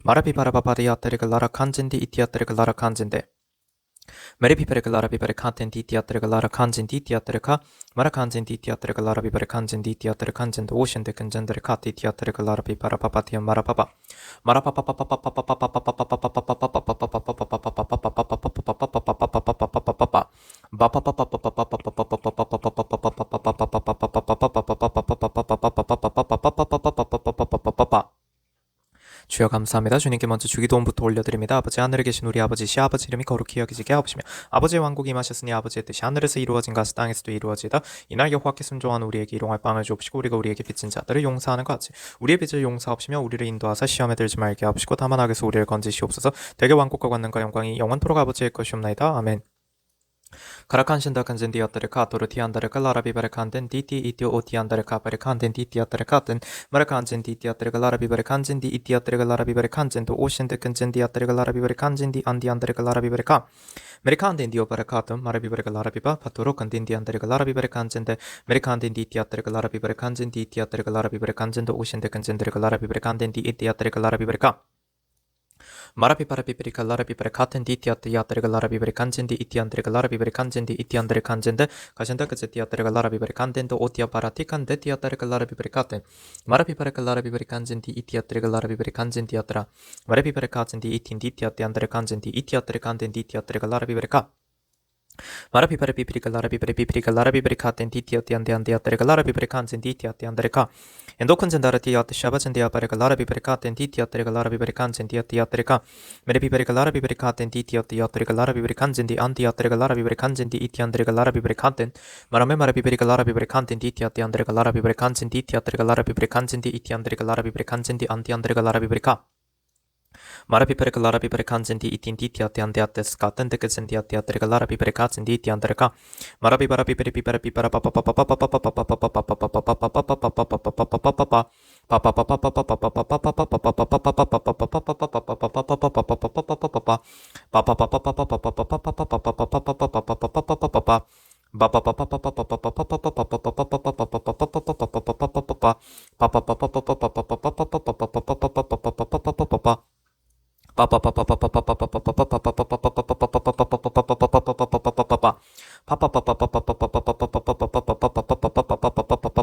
Mara pipara papadi atteriga lara kanjindi iti atteriga lara kanjinde. Meri piperiga lara pipere kantendi iti atteriga lara kanjindi iti atteriga mara kanjindi iti atteriga lara pipere kanjindi iti atteriga kanjinde oshinde kanjindere kati iti atteriga lara pipara papati mara papa. Mara papa papa papa papa papa papa papa papa papa papa papa 주여 감사합니다. 주님께 먼저 주기도원부터 올려드립니다. 아버지 하늘에 계신 우리 아버지 시아버지 이름이 거룩히 여기지게 하옵시며 아버지의 왕국이 임하셨으니 아버지의 뜻이 하늘에서 이루어진 것이 땅에서도 이루어지이다. 이날 여호와께 순종하는 우리에게 일용할 빵을 주옵시고 우리가 우리에게 빚진 자들을 용서하는 것 같이 우리의 빚을 용서하옵시며 우리를 인도하사 시험에 들지 말게 하옵시고 다만 악에서 우리를 건지시옵소서. 대개 왕국과 권능과 영광이 영원토록 아버지의 것이옵나이다. 아멘. Karakanshanda kanjindi attareka toruti andareka larabi barekanten diti iti oti andareka barekanten diti attarekaten marakanjindi iti attareka larabi barekanjindi iti attareka larabi barekanjendo oshinde kanjindi attareka larabi barekanjindi andi andareka larabi bareka Merikandin dio barekatum marabi bareka larabi ba paturo kandindi andareka larabi barekanjende Merikandin iti attareka larabi barekanjindi iti attareka larabi barekanjendo oshinde kanjendereka larabi barekanjindi iti attareka larabi bareka Marapi parapipirika larapipare katendi tiatriga larapipare kanjendi itiandrega larapipare kanjendi itiandre kanjende kajenda kaje tiatriga larapipare kandendo otia paratikande tiatriga larapipare katen marapipare larapipare kanjendi itiatriga larapipare kanjendi atra marapipare kanjendi itindi tiatiandre kanjendi itiatre kandendi tiatriga larapipare ka Marapi parapipirika larapipare pipirika larapipare katendi tiatiande andiatriga larapipare kanjendi tiatiandre ka Endokun zendarati at shabazendia pareka larabi perekaten ditiatrega larabi perekanzen diatiatrega merepi pereka larabi perekaten ditiatrega larabi perekanzen di antiatrega larabi perekanzen di itiandrega larabi perekaten marame marabi pereka larabi perekanten ditiatrega larabi perekanzen ditiatrega larabi perekanzen di itiandrega larabi perekanzen di antiandrega larabi pereka Marapi pereka larabi perekanzendi itindi tiatiandiates katende kezendi atiatrega larabi perekatzendi tiandreka Marapi parapi peripi parapi para papa papa papa papa papa papa papa Papa papa papa papa papa papa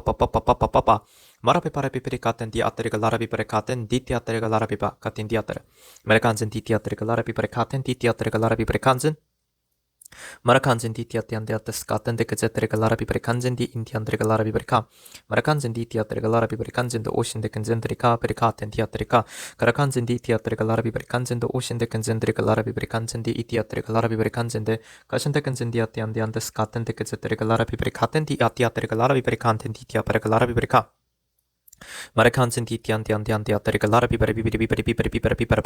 papa papa papa Marapi parapi perikaten di atriga larabi perekaten di tiatriga larabi ba katin di atre Merkanzen di tiatriga larabi perekaten di tiatriga larabi perkanzen Marakanzen di tiatiandiates katen de kezetriga larabi perkanzen di intiandriga larabi perka Marakanzen di tiatriga larabi perkanzen de ocean de kenzendrika perkaten tiatrika Karakanzen di tiatriga larabi perkanzen de ocean de kenzendrika larabi perkanzen di itiatriga larabi perkanzen de kashen de kenzen di atiandiandes katen de kezetriga larabi perkaten di atiatriga larabi perkanten di tiatriga larabi perka Marakanzen di tiandiandiatriga larabi perpi papa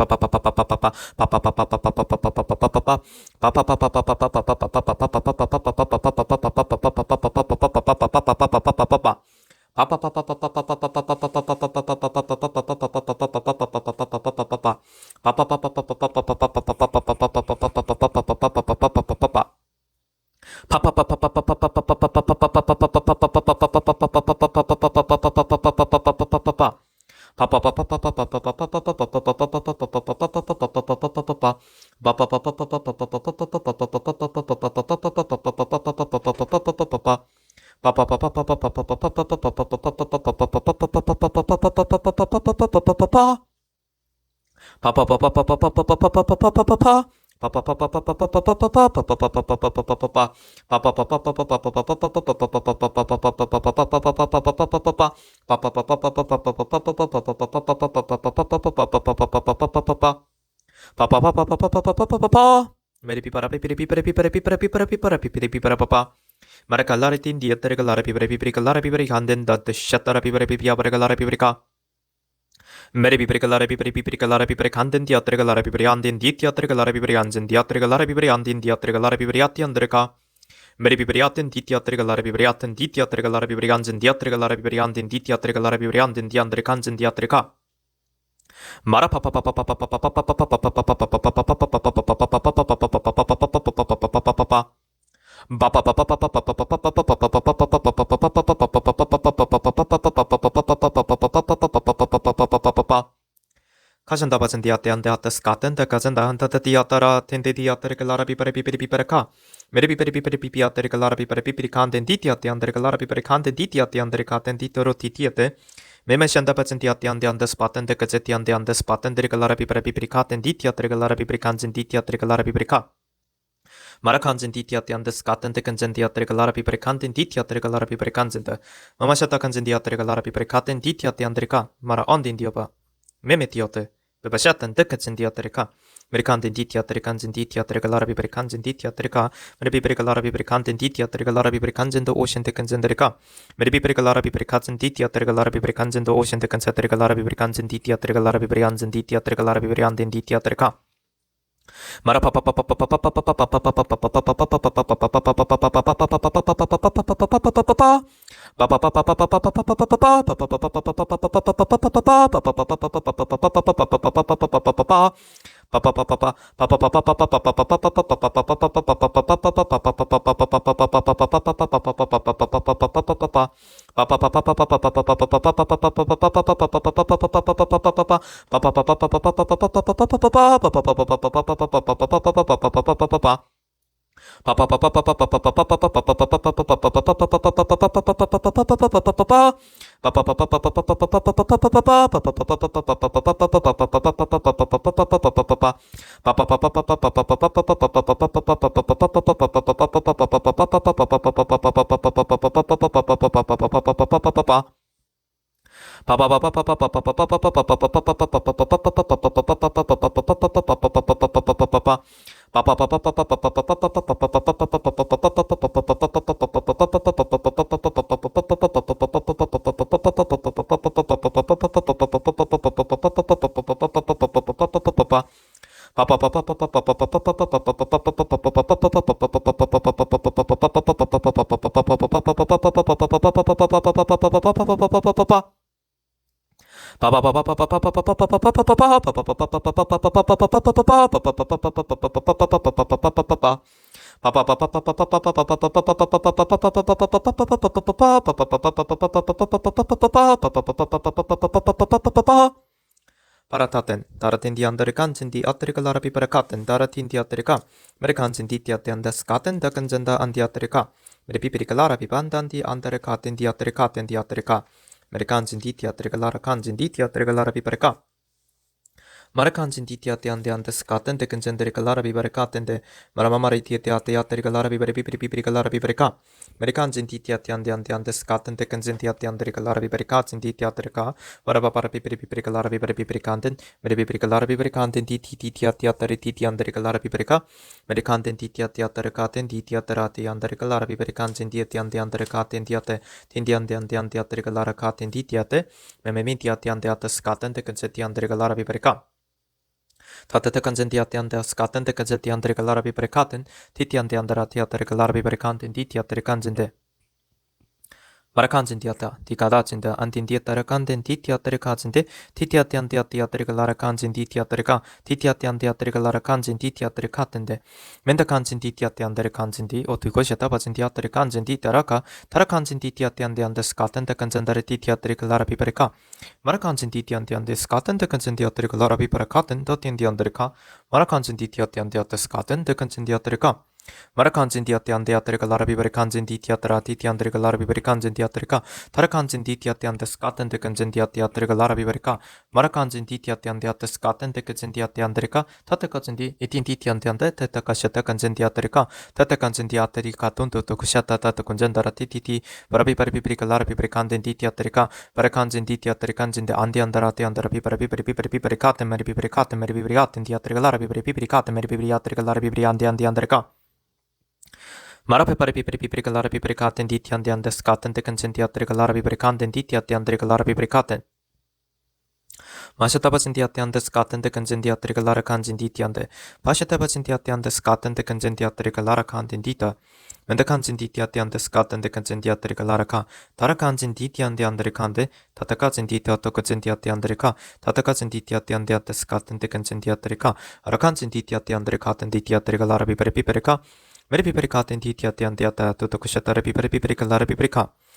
papa papa papa papa papa papa papa Marakalaritin diatrigalari handen that the shatarapibrica Meripipiricalaripipiricalaripipiricanten diatrigalaripipiriandin ditiatrigalaripipirianzen diatrigalaripipiriandin diatrigalaripipiriatiandreca Meripipiriatin ditiatrigalaripipiriaten ditiatrigalaripipirianzen diatrigalaripipiriandin ditiatrigalaripipiriandin diandrecanzen diatrica Mara papa papa papa papa papa papa papa papa Kazanda bazin diate ande atta skaten de kazanda anta de diatara tende diatare galara bipere bipere bipere ka. Mere bipere bipere pipiatare galara bipere bipere kanden ditiate andere galara bipere kanden ditiate andere katen ditoro titiate. Meme shanda bazin diate ande spaten de kazeti ande spaten de galara bipere bipere katen ditiate galara bipere kanzen ditiate galara bipere ka. Mara kanzen ditiate ande skaten de kanzen diate galara bipere kanten ditiate galara bipere kanzen de. Mama shata kanzen diate galara bipere katen ditiate andere ka. Mara ondin dioba. Memetiote, bebashatan dekatzen diatrika. Amerikanten ditiatrikanzen ditiatrika larabi brikanzen ditiatrika. Maybe brikalarabi brikanten ditiatrika larabi brikanzen the ocean dekanzenderika. Maybe brikalarabi brikatzen ditiatrika larabi brikanzen the ocean dekanzetrika larabi brikanzen ditiatrika larabi brianzen ditiatrika larabi brianden ditiatrika. Mara papa papa papa papa papa papa papa Parataten, taratin di andere kanzen di atrika larabi parakaten, taratin di atrika, Amerikanzen di tiate andas katen da kanzenda andi atrika, Mere pipirika larabi bandan di andere katen di atrikaten di atrika, Amerikanzen di tiatrika lara kanzen di tiatrika larabi paraka. Marakanzen di tiate andas katen de kanzenderika larabi parakaten de, Maramamari tiate atrika larabi pipirika larabi paraka. Amerikanzen di tiate andas katen de kanzen tiate anderika larabi parakaten di tiatrika, Varabapara pipirika larabi pipirikanten, Mere pipirika larabi parikanten di tiate atari titi anderika larabi paraka. Amerikanten di tiate atrikaten di tiaterati anderika larabi parikanzen di tiate anderikaten diate, tindi ande atrika larakaten di tiate, Mememinti atas katen de kanzeti anderika larabi paraka. Tatete kanzenti ande skaten de kanzeti anderika larabi parakaten, titi andarati atrika larabi parikanten di tiate kanzende. Marakanzen diata, tikadazinda, antin diatarakanten titiatarikazinde, titiatiandiatiatrikalarakanzen ditiatrika, titiatiandiatrikalarakanzen ditiatrikatende, mendakanzen ditiatiandarikanzen di, otugoshatabazen diatrikanzen ditaraka, tarakanzen ditiatiandiandaskatende kanzendare titiatrikalarapiparika, Marakanzen ditiandiandaskatende kanzen diatrikalarapiparakaten, dotiandiandarika, Marakanzen ditiatiandiataskaten, kanzen diatrika. Marakanzen diatiandiatrika larabi kanzen ditiatra titiandrika larabi kanzen diatrika tarakanzen ditiatiandaskaten de kanzen diatrika larabi barika Marakanzen ditiatiandiataskaten de kanzen diatiandrika tatakazen di itin ditiandiande tatakashata kanzen diatrika tatakanzen diatrika tuntu tokushata tatakunzendara titi barabi baribika larabi kanzen ditiatrika barakanzen ditiatrikanzen de andiandarati andarabi baribikaten meribikaten meribikaten diatrika larabi baribikaten meribikatrika larabi andiandrika Marape pare piperi lara piperikaten ditiandian deskaten de consentiatrica lara piperikaten ditiatiandrica lara piperikaten. Mashataba sintiatian deskaten de consentiatrica lara kanjin ditiande. Pashataba sintiatian deskaten de consentiatrica lara kantin dita. Menda kanjin ditiatian deskaten de consentiatrica lara ka. Tara kanjin ditiandiandricande. Tatakazin ditiato consentiatiandrica. Tatakazin ditiatian deskaten de consentiatrica. Arakanjin ditiatiandricaten ditiatrica lara piperika. Mere piperikaten ditiatiandiata tutokushatara piperika lara piperika.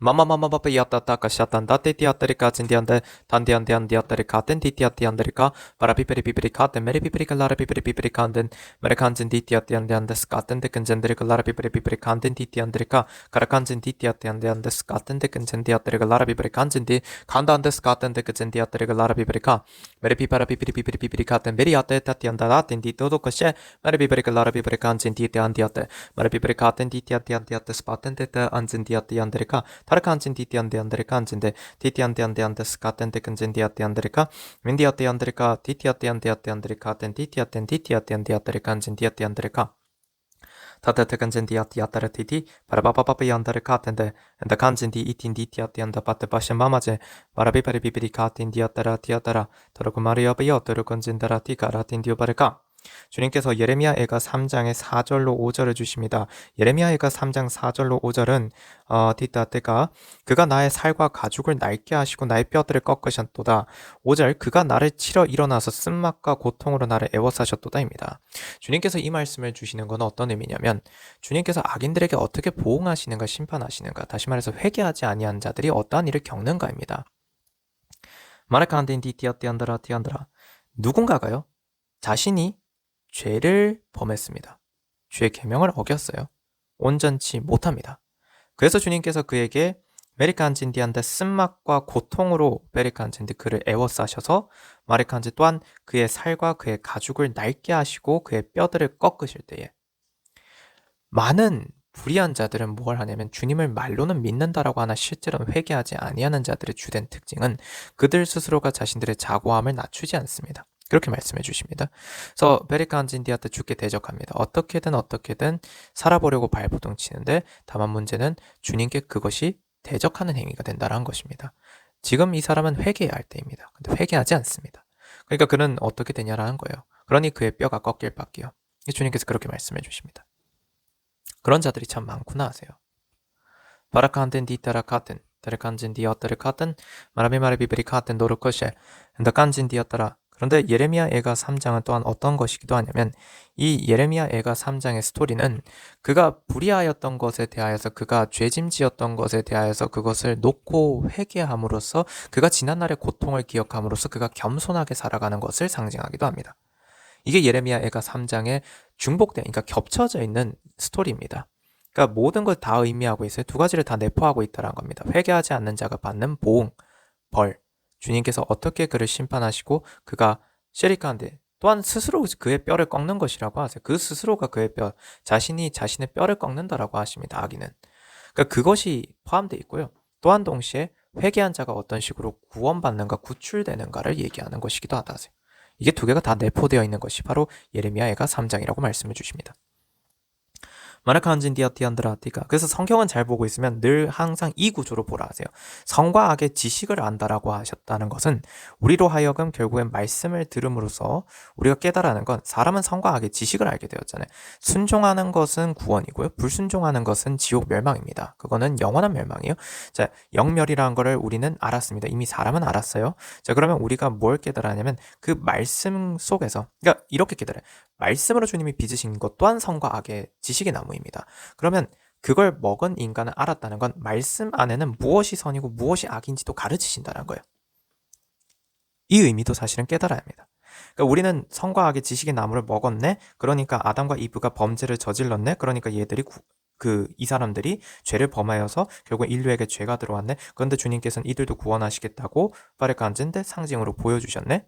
마마마마마빠 야따따까 샤탄다 떼띠아따리까 진디안데 단디안디안디아따리카 땐디띠아띠안데리카 바라피페리피페리카 땐메리피페리카 라라피페리피페리카 땐 메레칸진 디띠아띠안데안데스카 땐데근젠데리카 라라피페리피페리카 땐 디띠안데리카 가라칸진 디띠아띠안데안데스카 땐데근젠디아따리카 라라피페리칸진디 칸다안데스카 땐데근젠디아따리카 라라피페리카 메리피파라피피리피피리피리카 땐 메리아떼타띠안다라 땐디또도카셰 메리피페리카 라라피페리칸진 디띠안디아떼 메리피페리카 땐 디띠아띠안디아떼 스파텐데테 안진디아띠안데리카 타르칸진 디티안데안데리카 안진데 디티안데안데안데 스카텐데 근진디아데안데리카 윈디아데안데리카 디티아데안데안데리카 덴 디티아덴 디티아데안데리카 안진 디아데안데리카 타테테 근진디아데아타르티디 바라바바바비안데리카 텐데 엔데 간진디 이틴 디티아데안데 바테 바셰 마마제 바라비바리비비리카 틴디아타라 티아타라 토르쿠마리아비요 토르군진다라 티가라 틴디오바르카 주님께서 예레미야애가 3장의 4절로 5절을 주십니다. 예레미야애가 3장 4절로 5절은 디따때가 그가 나의 살과 가죽을 낡게 하시고 나의 뼈들을 꺾으셨도다. 5절 그가 나를 치러 일어나서 쓴맛과 고통으로 나를 애워싸셨도다입니다. 주님께서 이 말씀을 주시는 건 어떤 의미냐면 주님께서 악인들에게 어떻게 보응하시는가 심판하시는가 다시 말해서 회개하지 아니한 자들이 어떠한 일을 겪는가입니다. 마라칸딘 디티아띠안드라 티안드라 누군가가요 자신이 죄를 범했습니다. 죄의 계명을 어겼어요. 온전치 못합니다. 그래서 주님께서 그에게 메리칸진디한테 쓴맛과 고통으로 메리칸진디 그를 애워싸셔서 마리칸지 또한 그의 살과 그의 가죽을 낡게 하시고 그의 뼈들을 꺾으실 때에 많은 불의한 자들은 뭘 하냐면 주님을 말로는 믿는다라고 하나 실제로는 회개하지 아니하는 자들의 주된 특징은 그들 스스로가 자신들의 자고함을 낮추지 않습니다. 그렇게 말씀해 주십니다. 그래서 베리칸진디한테 죽게 대적합니다. 어떻게든 살아보려고 발버둥 치는데 다만 문제는 주님께 그것이 대적하는 행위가 된다는 것입니다. 지금 이 사람은 회개해야 할 때입니다. 근데 회개하지 않습니다. 그러니까 그는 어떻게 되냐라는 거예요. 그러니 그의 뼈가 꺾일 밖에요. 주님께서 그렇게 말씀해 주십니다. 그런 자들이 참 많구나 하세요. 바라칸덴 디타라 카텐 데르칸진 디어터를 카텐 마라비마르비브리 카텐 노르코셰 엔더칸진 디어터라 그런데 예레미야 애가 3장은 또한 어떤 것이기도 하냐면 이 예레미야 애가 3장의 스토리는 그가 불의하였던 것에 대하여서 그가 죄짐지었던 것에 대하여서 그것을 놓고 회개함으로써 그가 지난날의 고통을 기억함으로써 그가 겸손하게 살아가는 것을 상징하기도 합니다. 이게 예레미야 애가 3장의 중복된 그러니까 겹쳐져 있는 스토리입니다. 그러니까 모든 걸 다 의미하고 있어요. 두 가지를 다 내포하고 있다는 겁니다. 회개하지 않는 자가 받는 보응, 벌. 주님께서 어떻게 그를 심판하시고 그가 쉐리카한테 또한 스스로 그의 뼈를 꺾는 것이라고 하세요. 그 스스로가 그의 뼈, 자신이 자신의 뼈를 꺾는다라고 하십니다. 악인은. 그러니까 그것이 포함되어 있고요. 또한 동시에 회개한 자가 어떤 식으로 구원받는가 구출되는가를 얘기하는 것이기도 하다 하세요. 이게 두 개가 다 내포되어 있는 것이 바로 예레미야 애가 3장이라고 말씀해 주십니다. 마라칸진디아티안드라티가 그래서 성경은 잘 보고 있으면 늘 항상 이 구조로 보라 하세요. 성과 악의 지식을 안다라고 하셨다는 것은 우리로 하여금 결국엔 말씀을 들음으로써 우리가 깨달아는 건 사람은 성과 악의 지식을 알게 되었잖아요. 순종하는 것은 구원이고요. 불순종하는 것은 지옥 멸망입니다. 그거는 영원한 멸망이에요. 자, 영멸이라는 거를 우리는 알았습니다. 이미 사람은 알았어요. 자, 그러면 우리가 뭘 깨달았냐면 그 말씀 속에서 그러니까 이렇게 깨달아요. 말씀으로 주님이 빚으신 것 또한 선과 악의 지식의 나무입니다. 그러면 그걸 먹은 인간은 알았다는 건 말씀 안에는 무엇이 선이고 무엇이 악인지도 가르치신다는 거예요. 이 의미도 사실은 깨달아야 합니다. 그러니까 우리는 선과 악의 지식의 나무를 먹었네. 그러니까 아담과 이브가 범죄를 저질렀네. 그러니까 얘들이 이 사람들이 죄를 범하여서 결국 인류에게 죄가 들어왔네. 그런데 주님께서는 이들도 구원하시겠다고 바레칸즈인데 상징으로 보여주셨네.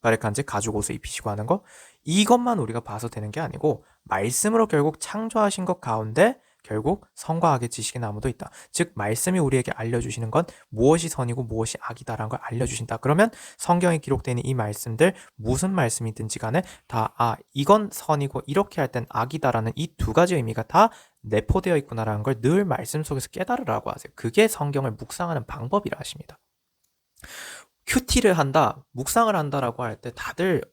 바레칸즈 가죽 옷을 입히시고 하는 거. 이것만 우리가 봐서 되는 게 아니고 말씀으로 결국 창조하신 것 가운데 결국 선과 악의 지식의 나무도 있다. 즉 말씀이 우리에게 알려주시는 건 무엇이 선이고 무엇이 악이다라는 걸 알려주신다. 그러면 성경에 기록되어 있는 이 말씀들 무슨 말씀이든지 간에 다 이건 선이고 이렇게 할 땐 악이다라는 이 두 가지 의미가 다 내포되어 있구나라는 걸 늘 말씀 속에서 깨달으라고 하세요. 그게 성경을 묵상하는 방법이라 하십니다. 큐티를 한다, 묵상을 한다라고 할 때 다들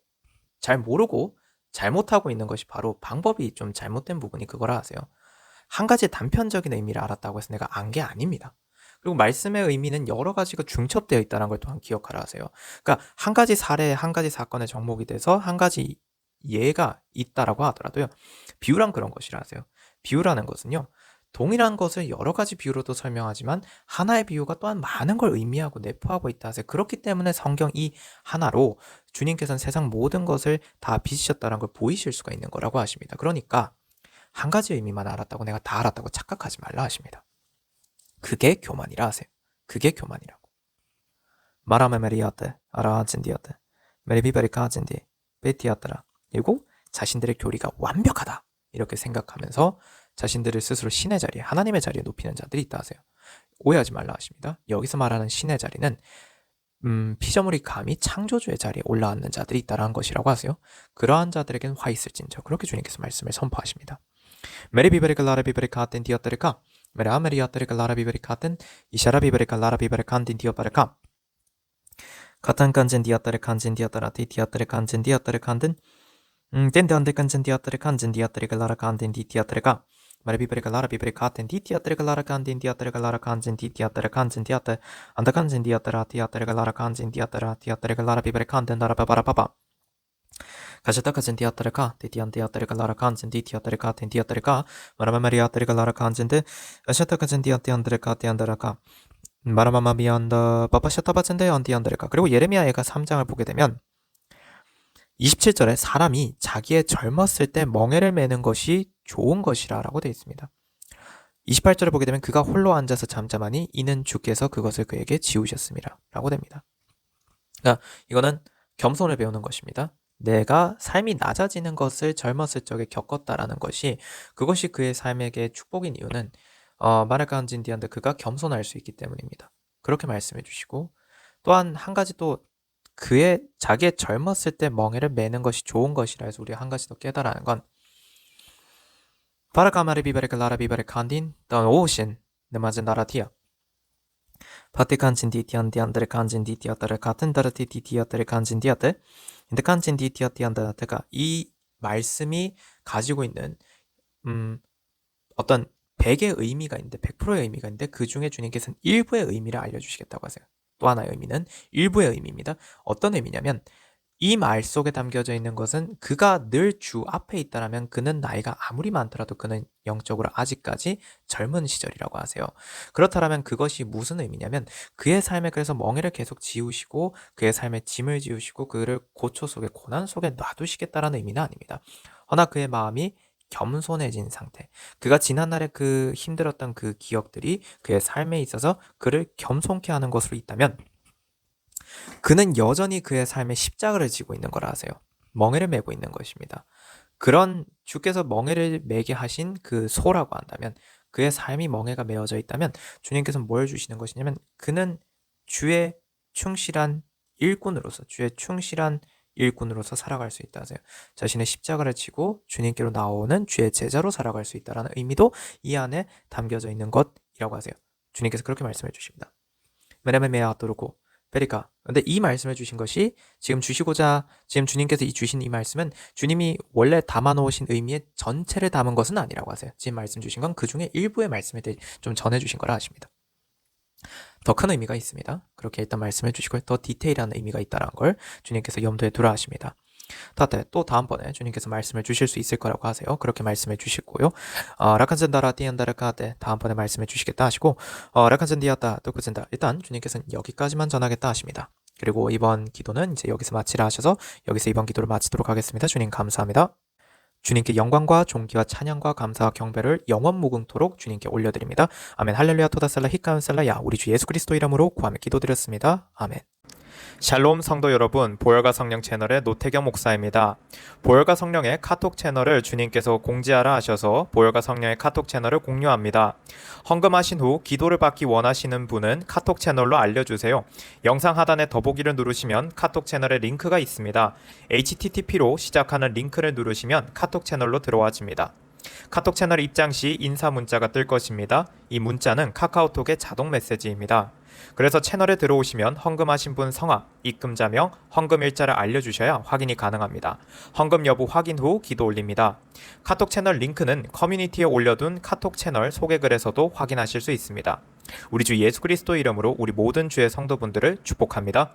잘 모르고 잘못하고 있는 것이 바로 방법이 좀 잘못된 부분이 그거라 하세요. 한 가지 단편적인 의미를 알았다고 해서 내가 안 게 아닙니다. 그리고 말씀의 의미는 여러 가지가 중첩되어 있다는 걸 또한 기억하라 하세요. 그러니까 한 가지 사례, 한 가지 사건의 정목이 돼서 한 가지 예가 있다라고 하더라도요. 비유란 그런 것이라 하세요. 비유라는 것은요. 동일한 것을 여러 가지 비유로도 설명하지만 하나의 비유가 또한 많은 걸 의미하고 내포하고 있다 하세요. 그렇기 때문에 성경 이 하나로 주님께서는 세상 모든 것을 다 빚으셨다는 걸 보이실 수가 있는 거라고 하십니다. 그러니까 한 가지 의미만 알았다고 내가 다 알았다고 착각하지 말라 하십니다. 그게 교만이라 하세요. 그게 교만이라고. 마라메 메리아테 아라하진디아테 메리비베리카진디 베티아테라. 그리고 자신들의 교리가 완벽하다 이렇게 생각하면서 자신들을 스스로 신의 자리에, 하나님의 자리에 높이는 자들이 있다 하세요. 오해하지 말라 하십니다. 여기서 말하는 신의 자리는 피조물이 감히 창조주의 자리에 올라앉는 자들이 있다라는 것이라고 하세요. 그러한 자들에게는 화 있을진저, 그렇게 주님께서 말씀을 선포하십니다. 메리비베리카 라라비베리카 땐 디어테리카 메라메리아테리카 라라비베리카 땐 이샤라비베리카 라라비베리카 땐 디어바레카 카탄 칸젠 디아테레 칸젠 디아테라티 디아테레 칸젠 디아테레 칸덴 덴데안데 칸젠 디아테레 칸젠 디아테레가 라라 칸덴 디 디아테레가 마라비베리카 라라비베리카 땐 디 디아테레가 라라 칸덴 디아테레가 라라 칸젠 디 디아테레 칸젠 디아테 안다 칸젠 디아테라 디아테레가 라라 칸젠 디아테라 디아테레가 라라비베리카 땐 라라바바라바바 가시타 칸젠 디아테레카 디디안 디아테레가 라라 칸젠 디 디아테레카 땐 디아테레가 마라마마리아테레가 라라 칸젠데 아샤타 칸젠 디아테안드레카 디안드라카 마라마마비안다 바바샤타바젠데 안디안드레카. 그리고 예레미야가 3장을 보게 되면 27절에 사람이 자기의 젊었을 때 멍에를 매는 것이 좋은 것이라 라고 되어 있습니다. 28절을 보게 되면 그가 홀로 앉아서 잠잠하니 이는 주께서 그것을 그에게 지우셨습니다 라고 됩니다. 그러니까 이거는 겸손을 배우는 것입니다. 내가 삶이 낮아지는 것을 젊었을 적에 겪었다라는 것이, 그것이 그의 삶에게 축복인 이유는 마르칸진디한테 그가 겸손할 수 있기 때문입니다. 그렇게 말씀해 주시고, 또한 한 가지 또 자기의 젊었을 때 멍에를 매는 것이 좋은 것이라 해서 우리가 한 가지 더 깨달아는 건 바라카마르비베르카 라라비베르칸딘 던 오신 느마젠 나라티아 파티칸진 디티안디안드레 칸진 디티아타레 같은 다르티 디티아타레 칸진 디아테 근데 칸진 디티아티안다테가 이 말씀이 가지고 있는 어떤 100의 의미가 있는데 100%의 의미가 있는데 그 중에 주님께서는 일부의 의미를 알려주시겠다고 하세요. 또 하나의 의미는 일부의 의미입니다. 어떤 의미냐면 이 말 속에 담겨져 있는 것은 그가 늘 주 앞에 있다라면 그는 나이가 아무리 많더라도 그는 영적으로 아직까지 젊은 시절이라고 하세요. 그렇다면 그것이 무슨 의미냐면 그의 삶에 그래서 멍에를 계속 지우시고 그의 삶에 짐을 지우시고 그를 고초 속에 고난 속에 놔두시겠다라는 의미는 아닙니다. 허나 그의 마음이 겸손해진 상태, 그가 지난날에 그 힘들었던 그 기억들이 그의 삶에 있어서 그를 겸손케 하는 것으로 있다면 그는 여전히 그의 삶에 십자가를 지고 있는 거라 하세요. 멍에를 메고 있는 것입니다. 그런 주께서 멍에를 메게 하신 그 소라고 한다면, 그의 삶이 멍에가 메어져 있다면 주님께서 뭘 주시는 것이냐면 그는 주의 충실한 일꾼으로서 살아갈 수 있다 하세요. 자신의 십자가를 지고 주님께로 나오는 주의 제자로 살아갈 수 있다는 의미도 이 안에 담겨져 있는 것이라고 하세요. 주님께서 그렇게 말씀해 주십니다. 메레메메아토르고 베리카. 근데 이 말씀을 주신 것이 지금 주님께서 주신 이 말씀은 주님이 원래 담아놓으신 의미의 전체를 담은 것은 아니라고 하세요. 지금 말씀 주신 건 그 중에 일부의 말씀에 대해 좀 전해주신 거라 하십니다. 더 큰 의미가 있습니다. 그렇게 일단 말씀해 주시고 더 디테일한 의미가 있다는 걸 주님께서 염두에 두라 하십니다. 또 다음번에 주님께서 말씀을 주실 수 있을 거라고 하세요. 그렇게 말씀해 주시고요. 라칸센다라 띠안다라카데 다음번에 말씀해 주시겠다 하시고 라칸센디아다 또쿠센다 일단 주님께서는 여기까지만 전하겠다 하십니다. 그리고 이번 기도는 이제 여기서 마치라 하셔서 여기서 이번 기도를 마치도록 하겠습니다. 주님 감사합니다. 주님께 영광과 존귀와 찬양과 감사와 경배를 영원 무궁토록 주님께 올려드립니다. 아멘. 할렐루야 토다살라 히카운살라야 우리 주 예수 그리스도 이름으로 구하며 기도드렸습니다. 아멘. 샬롬 성도 여러분, 보혈과 성령 채널의 노태경 목사입니다. 보혈과 성령의 카톡 채널을 주님께서 공지하라 하셔서 보혈과 성령의 카톡 채널을 공유합니다. 헌금하신 후 기도를 받기 원하시는 분은 카톡 채널로 알려주세요. 영상 하단에 더보기를 누르시면 카톡 채널의 링크가 있습니다. http로 시작하는 링크를 누르시면 카톡 채널로 들어와집니다. 카톡 채널 입장 시 인사 문자가 뜰 것입니다. 이 문자는 카카오톡의 자동 메시지입니다. 그래서 채널에 들어오시면 헌금하신 분 성함, 입금자명, 헌금 일자를 알려주셔야 확인이 가능합니다. 헌금 여부 확인 후 기도 올립니다. 카톡 채널 링크는 커뮤니티에 올려둔 카톡 채널 소개글에서도 확인하실 수 있습니다. 우리 주 예수 그리스도 이름으로 우리 모든 주의 성도분들을 축복합니다.